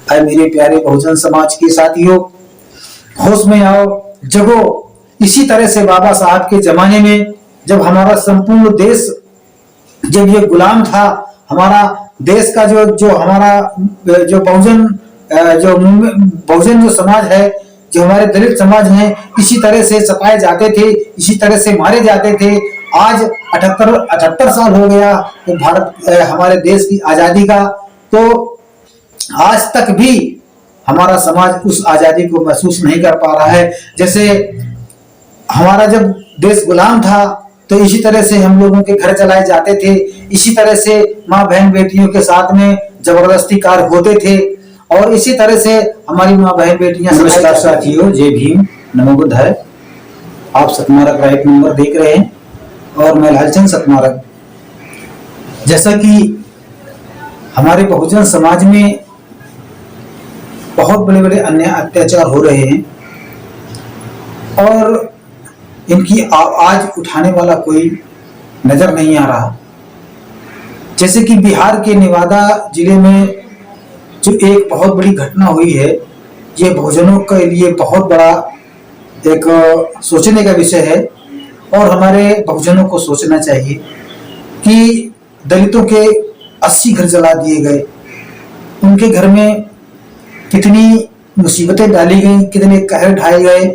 अरे मेरे प्यारे बहुजन समाज के साथियों, होश में आओ, जगो। इसी तरह से बाबा साहब के जमाने में जब हमारा संपूर्ण देश जब ये गुलाम था, हमारा देश का जो हमारा जो बहुजन जो समाज है, जो हमारे दलित समाज हैं, इसी तरह से सताए जाते थे, इसी तरह से मारे जाते थे। आज 78 साल हो गया तो भारत हमारे देश की आजादी का, तो आज तक भी हमारा समाज उस आजादी को महसूस नहीं कर पा रहा है। जैसे हमारा जब देश गुलाम था तो इसी तरह से हम लोगों के घर जलाए जाते थे, इसी तरह से माँ बहन बेटियों के साथ में जबरदस्ती कार्य होते थे, और इसी तरह से हमारी माँ बहन बेटियां। नमस्कार साथियों, जय भीम, नमो बुद्धाय। आप सतमारक राइट नंबर देख रहे हैं और मैं लालचंद सतमारक। जैसा कि हमारे बहुजन समाज में बहुत बड़े बड़े अन्याय अत्याचार हो रहे हैं और इनकी आवाज उठाने वाला कोई नजर नहीं आ रहा। जैसे कि बिहार के नेवादा जिले में जो एक बहुत बड़ी घटना हुई है, ये बहुजनों के लिए बहुत बड़ा एक सोचने का विषय है और हमारे बहुजनों को सोचना चाहिए कि दलितों के 80 घर जला दिए गए, उनके घर में कितनी मुसीबतें डाली गई, कितने कहर ढाए गए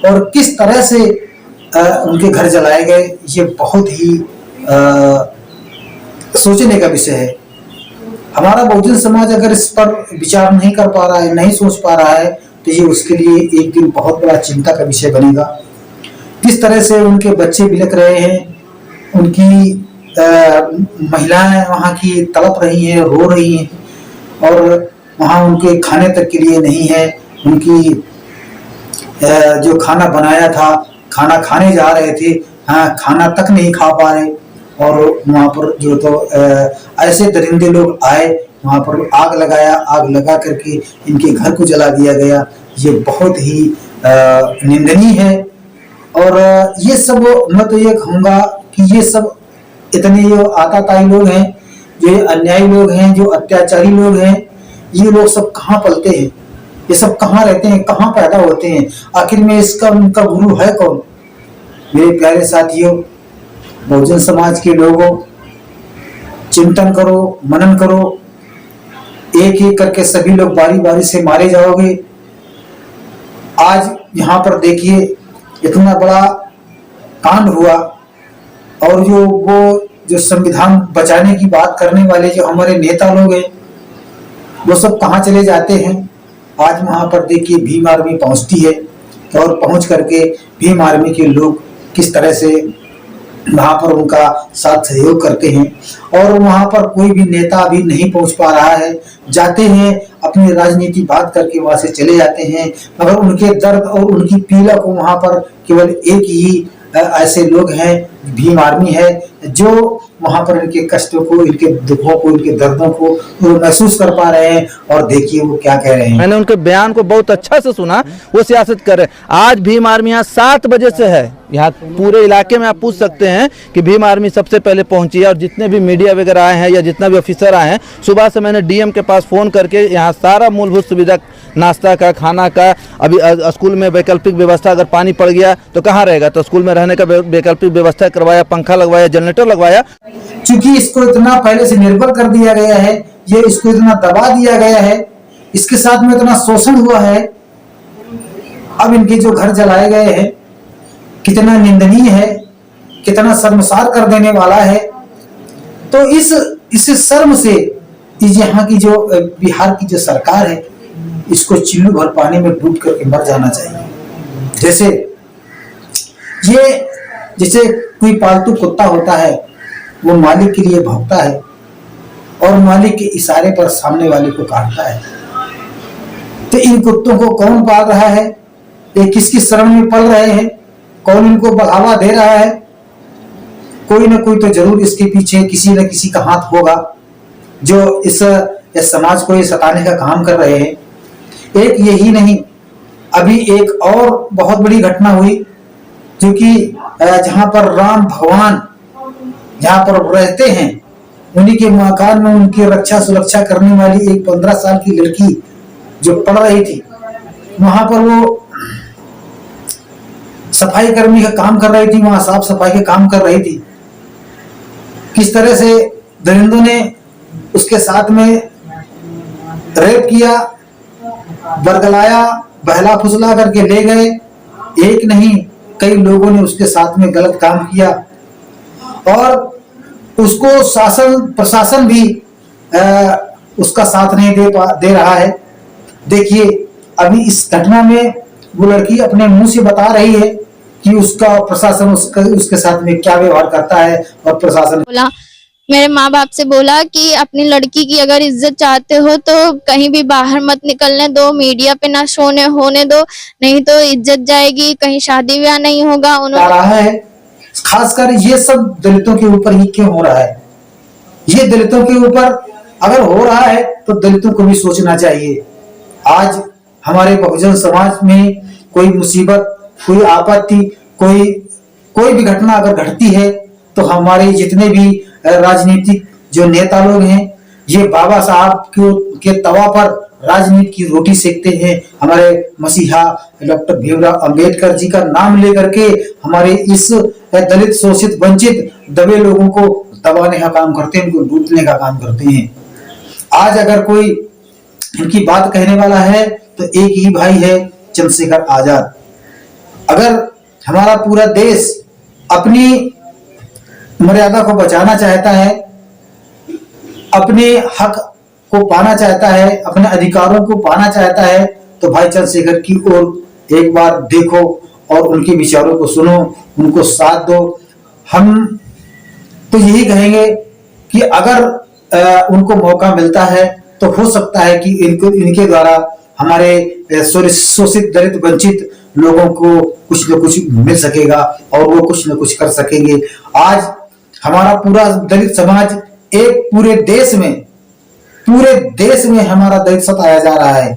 और किस तरह से उनके घर जलाए गए। ये बहुत ही सोचने का विषय है। हमारा बहुजन समाज अगर इस पर विचार नहीं कर पा रहा है, नहीं सोच पा रहा है, तो ये उसके लिए एक दिन बहुत बड़ा चिंता का विषय बनेगा। किस तरह से उनके बच्चे बिलख रहे हैं, उनकी महिलाएं वहाँ की तड़प रही हैं, रो रही हैं और वहाँ उनके खाने तक के लिए नहीं है। उनकी जो खाना बनाया था, खाना खाने जा रहे थे, हाँ, खाना तक नहीं खा पा रहे और वहाँ पर जो तो ऐसे दरिंदे लोग आए, वहाँ पर आग लगाया, आग लगा करके इनके घर को जला दिया गया। ये बहुत ही निंदनीय है और ये सब मैं तो ये कहूँगा कि ये सब इतने जो आताताई लोग हैं, जो अन्यायी लोग हैं, जो अत्याचारी लोग हैं, ये लोग सब कहाँ पलते हैं, ये सब कहाँ रहते हैं, कहाँ पैदा होते हैं, आखिर में इसका उनका गुरु है कौन? मेरे प्यारे साथियों, बहुजन समाज के लोगों, चिंतन करो, मनन करो। एक एक करके सभी लोग बारी बारी से मारे जाओगे। आज यहाँ पर देखिए इतना बड़ा कांड हुआ और जो संविधान बचाने की बात करने वाले जो हमारे नेता लोग हैं, वो सब कहाँ चले जाते हैं। आज वहां पर देखिए भीम आर्मी पहुंचती है और पहुंच करके भीम आर्मी के लोग किस तरह से वहां पर उनका साथ सहयोग करते हैं और वहां पर कोई भी नेता अभी नहीं पहुंच पा रहा है। जाते हैं अपनी राजनीति बात करके वहां से चले जाते हैं, मगर उनके दर्द और उनकी पीड़ा को वहां पर केवल एक ही ऐसे लोग हैं, भीम आर्मी है, जो वहां पर इनके कष्टों को, इनके दुखों को, इनके दर्दों को वो महसूस कर पा रहे हैं। और देखिए वो क्या कह रहे हैं। मैंने उनके बयान को बहुत अच्छा से सुना, वो सियासत कर रहे हैं। आज भीम आर्मी यहाँ 7 बजे से है, यहाँ पूरे इलाके में आप पूछ सकते हैं कि भीम आर्मी सबसे पहले पहुंची है और जितने भी मीडिया वगैरह आए हैं या जितना भी ऑफिसर आए हैं, सुबह से मैंने डीएम के पास फोन करके यहाँ सारा मूलभूत सुविधा, नाश्ता का, खाना का, अभी स्कूल में वैकल्पिक व्यवस्था, अगर पानी पड़ गया तो कहाँ रहेगा, तो स्कूल में रहने का वैकल्पिक व्यवस्था करवाया, पंखा लगवाया, जनरेटर लगवाया। क्योंकि इसको इतना पहले से निर्भर कर दिया गया है, ये इसको इतना दबा दिया गया है, इसके साथ में इतना शोषण हुआ है। अब इनके जो घर जलाए गए हैं, कितना निंदनीय है, कितना शर्मसार कर देने वाला है। तो इस शर्म से यहाँ की जो बिहार की जो सरकार है, इसको चिल्लू भर पानी में डूब करके मर जाना चाहिए। जैसे कोई पालतू कुत्ता होता है, वो मालिक के लिए भौंकता है और मालिक के इशारे पर सामने वाले को काटता है। तो इन कुत्तों को कौन पाल रहा है, ये किसकी शरण में पल रहे हैं, कौन इनको बढ़ावा दे रहा है? कोई ना कोई तो जरूर इसके पीछे किसी न किसी का हाथ होगा, जो इस समाज को ये सताने का काम कर रहे हैं। एक यही नहीं, अभी एक और बहुत बड़ी घटना हुई, जो कि जहां पर राम भगवान जहां पर रहते हैं, उन्हीं के मकान में उनकी रक्षा सुरक्षा करने वाली एक 15 साल की लड़की जो पढ़ रही थी, वहां पर वो सफाई कर्मी का काम कर रही थी, वहां साफ सफाई का काम कर रही थी। किस तरह से दरिंदों ने उसके साथ में रेप किया, बरगलाया, बहला फुसला करके ले गए। एक नहीं कई लोगों ने उसके साथ में गलत काम किया और उसको शासन प्रशासन भी उसका साथ नहीं दे रहा है। देखिए अभी इस घटना में वो लड़की अपने मुंह से बता रही है कि उसका प्रशासन उसके साथ में क्या व्यवहार करता है और प्रशासन बोला, मेरे माँ बाप से बोला कि अपनी लड़की की अगर इज्जत चाहते हो तो कहीं भी बाहर मत निकलने दो, मीडिया पे ना शोने होने दो, नहीं तो इज्जत जाएगी, कहीं शादी ब्याह नहीं होगा। आ रहा है खासकर ये सब दलितों के ऊपर ही क्यों हो रहा है? ये दलितों के ऊपर अगर हो रहा है तो दलितों को भी सोचना चाहिए। आज हमारे बहुजन समाज में कोई मुसीबत, कोई आपत्ति, कोई भी घटना अगर घटती है तो हमारे जितने भी राजनीतिक जो नेता लोग हैं, ये बाबा साहब के तवा पर राजनीति की रोटी सेकते हैं। हमारे मसीहा डॉक्टर भीमराव अंबेडकर जी का नाम लेकर के हमारे इस दलित, शोषित, वंचित, दबे लोगों को दबाने का काम करते हैं, उनको लूटने का काम करते हैं। आज अगर कोई इनकी बात कहने वाला है तो एक ही भाई है, चंद्रशेखर आजाद। अगर हमारा पूरा देश अपनी मर्यादा को बचाना चाहता है, अपने हक को पाना चाहता है, अपने अधिकारों को पाना चाहता है, तो भाई चंद्रशेखर की ओर एक बार देखो और उनके विचारों को सुनो, उनको साथ दो। हम तो यही कहेंगे कि अगर उनको मौका मिलता है तो हो सकता है कि इनके द्वारा हमारे शोषित, दलित, वंचित लोगों को कुछ न कुछ मिल सकेगा और वो कुछ न कुछ कर सकेंगे। आज हमारा पूरा दलित समाज एक पूरे देश में हमारा दलित सताया जा रहा है।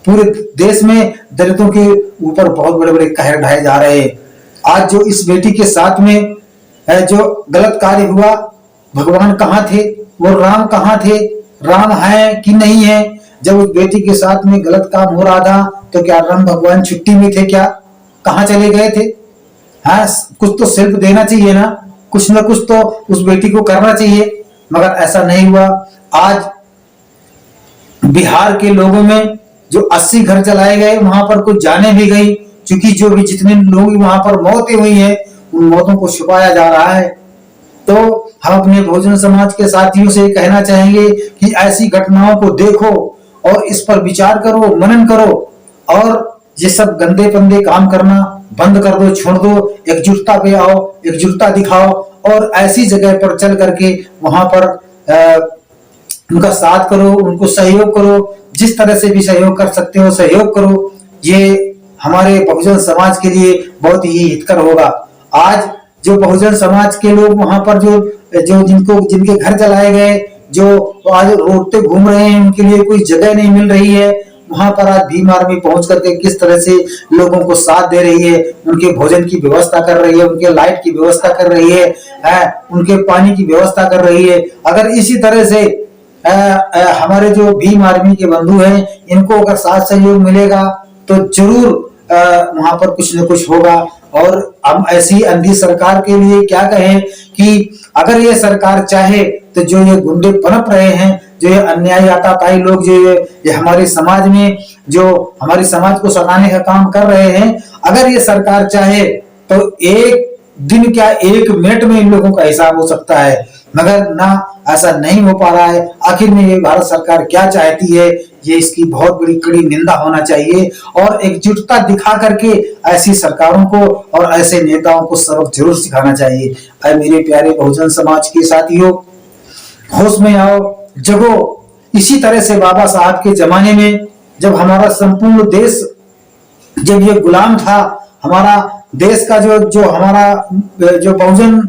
पूरे देश में दलितों के ऊपर बहुत बड़े बड़े कहर ढाए जा रहे हैं। आज जो इस बेटी के साथ में जो गलत कार्य हुआ, भगवान कहाँ थे, वो राम कहाँ थे, राम है कि नहीं है? जब उस बेटी के साथ में गलत काम हो रहा था तो क्या राम भगवान छुट्टी में थे? क्या कहाँ चले गए थे? हाँ, कुछ तो सेल्फ देना चाहिए ना, कुछ ना कुछ तो उस बेटी को करना चाहिए, मगर ऐसा नहीं हुआ। आज बिहार के लोगों में जो 80 घर जलाए गए, वहां पर कुछ जाने भी गई, क्योंकि जो भी जितने लोग वहां पर मौतें हुई हैं, उन मौतों को छुपाया जा रहा है। तो हम अपने बहुजन समाज के साथियों से कहना चाहेंगे कि ऐसी घटनाओं को देखो और इस पर विचार करो, मनन करो और ये सब गंदे पंदे काम करना बंद कर दो, छोड़ दो। एकजुटता पे आओ, एकजुटता दिखाओ और ऐसी जगह पर चल करके वहां पर उनका साथ करो, उनको सहयोग करो, जिस तरह से भी सहयोग कर सकते हो सहयोग करो। ये हमारे बहुजन समाज के लिए बहुत ही हितकर होगा। आज जो बहुजन समाज के लोग वहां पर जो जिनके घर जलाए गए, जो आज रोड पे घूम रहे हैं, उनके लिए कोई जगह नहीं मिल रही है, वहां पर आज भीम आर्मी पहुंच करके किस तरह से लोगों को साथ दे रही है, उनके भोजन की व्यवस्था कर रही है, उनके लाइट की व्यवस्था कर रही है, उनके पानी की व्यवस्था कर रही है। अगर इसी तरह से हमारे जो भीम आर्मी के बंधु हैं, इनको अगर साथ सहयोग मिलेगा तो जरूर वहां पर कुछ न कुछ होगा। और हम ऐसी अंधी सरकार के लिए क्या कहें कि अगर ये सरकार चाहे तो जो ये गुंडे पनप रहे हैं, जो ये अन्यायी आताताई लोग जो ये हमारे समाज में जो हमारे समाज को सताने का काम कर रहे हैं, अगर ये सरकार चाहे तो एक दिन क्या 1 मिनट में इन लोगों का हिसाब हो सकता है, मगर ना ऐसा नहीं हो पा रहा है। आखिर में ये भारत सरकार क्या चाहती है, ये इसकी बहुत बड़ी कड़ी निंदा होना चाहिए और एकजुटता दिखा करके ऐसी सरकारों को और ऐसे नेताओं को सबक जरूर सिखाना चाहिए। अरे मेरे प्यारे बहुजन समाज के साथियों, होश में आओ, जगो। इसी तरह से बाबा साहब के जमाने में जब हमारा संपूर्ण देश जब ये गुलाम था, हमारा देश का जो हमारा जो बहुजन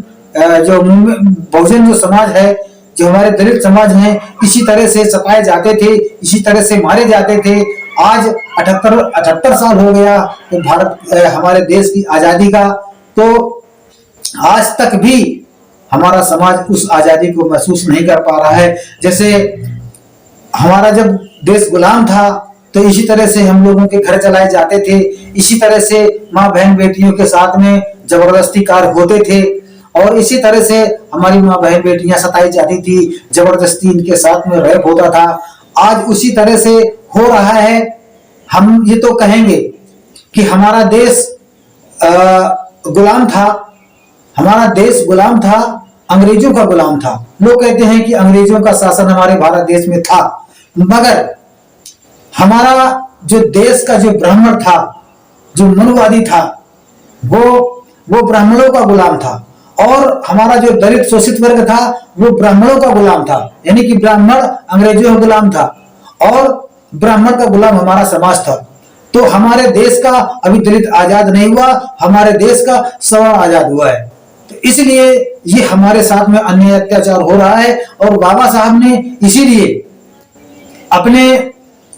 जो समाज है, जो हमारे दलित समाज हैं, इसी तरह से सताए जाते थे, इसी तरह से मारे जाते थे। आज 78 साल हो गया तो भारत हमारे देश की आजादी का, तो आज तक भी हमारा समाज उस आजादी को महसूस नहीं कर पा रहा है। जैसे हमारा जब देश गुलाम था तो इसी तरह से हम लोगों के घर चलाए जाते थे, इसी तरह से माँ बहन बेटियों के साथ में जबरदस्ती कार्य होते थे और इसी तरह से हमारी माँ बहन बेटियां सताई जाती थी, जबरदस्ती इनके साथ में रेप होता था। आज उसी तरह से हो रहा है। हम ये तो कहेंगे कि हमारा देश गुलाम था, हमारा देश गुलाम था, अंग्रेजों का गुलाम था। लोग कहते हैं कि अंग्रेजों का शासन हमारे भारत देश में था, मगर हमारा जो देश का जो ब्राह्मण था, जो मनुवादी था, वो ब्राह्मणों का गुलाम था और हमारा जो दलित शोषित वर्ग था वो ब्राह्मणों का गुलाम था। यानी कि ब्राह्मण अंग्रेजों का गुलाम था और ब्राह्मण का गुलाम हमारा समाज था। तो हमारे देश का अभी दलित आजाद नहीं हुआ, हमारे देश का सवर्ण आजाद हुआ है। तो इसलिए ये हमारे साथ में अन्याय अत्याचार हो रहा है और बाबा साहब ने इसीलिए अपने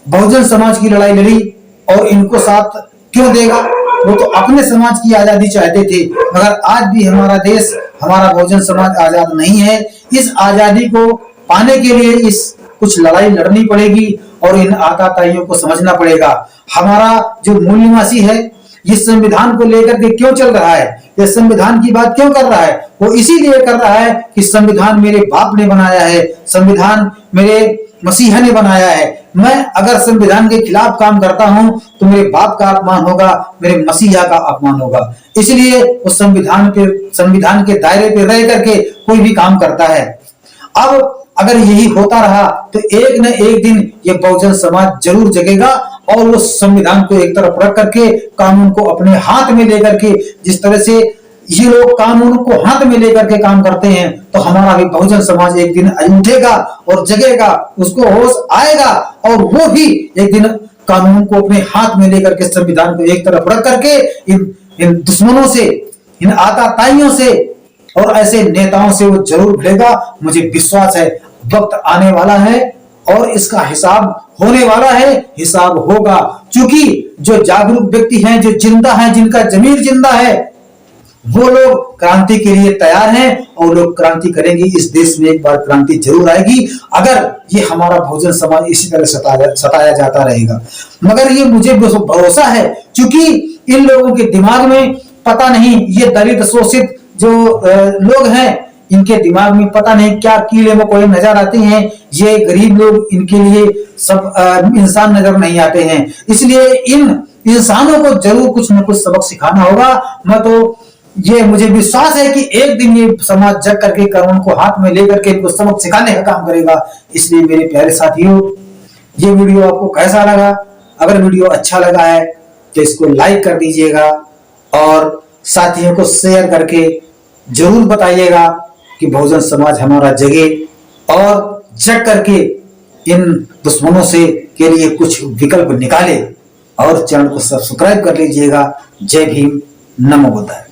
बहुजन समाज की लड़ाई लड़ी और इनको साथ क्यों देगा, वो तो अपने समाज की आजादी चाहते थे। मगर आज भी हमारा देश, हमारा बहुजन समाज आजाद नहीं है। इस आजादी को पाने के लिए इस कुछ लड़ाई लड़नी पड़ेगी और इन आताताइयों को समझना पड़ेगा। हमारा जो मूल्यवासी है इस संविधान को लेकर के क्यों चल रहा है, ये संविधान की बात क्यों कर रहा है, वो इसीलिए कर रहा है कि संविधान मेरे बाप ने बनाया है, संविधान मेरे मसीहा ने बनाया है। मैं अगर संविधान के खिलाफ काम करता हूं तो मेरे बाप का अपमान होगा, मेरे मसीहा का अपमान होगा। इसलिए उस संविधान के दायरे पे रह करके कोई भी काम करता है। अब अगर यही होता रहा तो एक न एक दिन ये बहुजन समाज जरूर जगेगा और वो संविधान को एक तरफ रख करके कानून को अपने हाथ में लेकर के, जिस तरह से ये लोग कानून को हाथ में लेकर के काम करते हैं, तो हमारा भी बहुजन समाज एक दिन उठेगा और जगेगा, उसको होश आएगा और वो भी एक दिन कानून को अपने हाथ में लेकर के संविधान को एक तरफ रख करके इन दुश्मनों से, इन आताताइयों से और ऐसे नेताओं से वो जरूर भिड़ेगा। मुझे विश्वास है वक्त आने वाला है और इसका हिसाब होने वाला है, हिसाब होगा। क्योंकि जो जागरूक व्यक्ति हैं, जो जिंदा हैं, जिनका जमीर जिंदा है, वो लोग क्रांति के लिए तैयार हैं और लोग क्रांति करेंगे। इस देश में एक बार क्रांति जरूर आएगी अगर ये हमारा बहुजन समाज इसी तरह सताया जाता रहेगा। मगर ये मुझे भरोसा है, क्योंकि इन लोगों के दिमाग में पता नहीं, ये दलित शोषित जो लोग हैं, इनके दिमाग में पता नहीं क्या कीड़े मकोड़े नजर आते हैं। ये गरीब लोग, इनके लिए सब इंसान नजर नहीं आते हैं। इसलिए इन इंसानों को जरूर कुछ न कुछ सबक सिखाना होगा। मुझे विश्वास है कि एक दिन ये समाज जग करके कानून को हाथ में लेकर के इनको सबक सिखाने का काम करेगा। इसलिए मेरे प्यारे साथियों, ये वीडियो आपको कैसा लगा? अगर वीडियो अच्छा लगा है तो इसको लाइक कर दीजिएगा और साथियों को शेयर करके जरूर बताइएगा कि बहुजन समाज हमारा जगे और जग करके इन दुश्मनों से के लिए कुछ विकल्प निकाले। और चैनल को सब्सक्राइब कर लीजिएगा। जय भीम, नमो बुद्धाय।